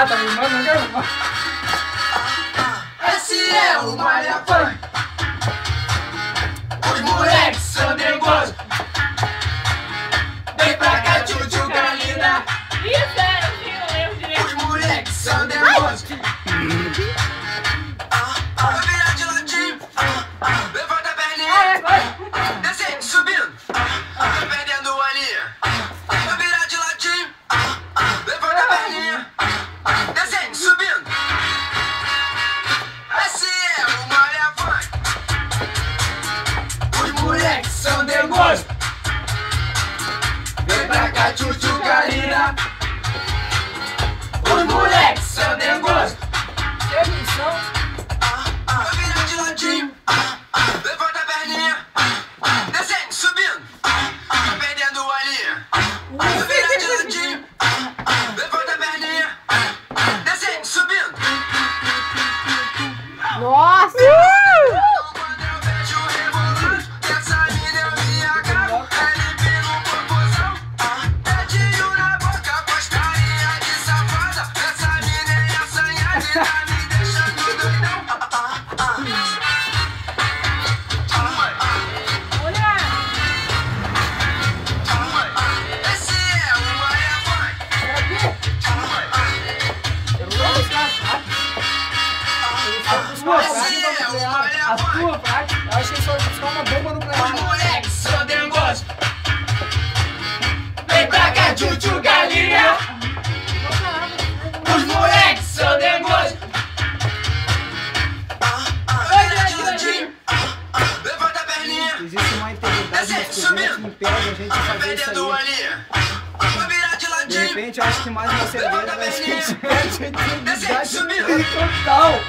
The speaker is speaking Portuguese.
Ah, tá me mandando. Esse é o Malha Funk. Os moleques são nervosos. Vem pra cá, tchutchuca linda. Isso é, eu lembro direito. Os moleques são nervosos. Vai virar de ladinho. Levanta a perninha. Descendo, subindo. Tá perdendo a linha. Vai virar de ladinho. Levanta a perninha. Descendo, subindo. Esse é o Malha Funk. Os moleques são nervosos. Vem pra cá, tchutchuca linda. Os moleques são nervosos. Vai virar de ladinho. Levanta a perninha. Descendo, subindo. Tá perdendo a linha. Vai virar de ladinho. Levanta a perninha. Descendo, subindo. Nossa! Quando eu vejo rebolando, essa mina eu me agarro. LP no popozão, dedinho na boca, gostaria de safada. Essa mina é assanhada e tá me deixando doidão. Esse é o Malha Funk. Esse é o Malha A Funk. tua prática, eu achei só uma bomba Os nuclear. moleques são nervosos. Vem pra cá, tchutchuca linda. Os moleques são nervosos. Vai virar de ladinho. Levanta a perninha. Existe uma integridade Descendo, masculina que subindo. impede a gente Tá fazer isso perdendo a aí. linha. Vai virar de De ladinho. repente, eu acho que mais uma cerveja vai ser Descendo, integridade subindo. total.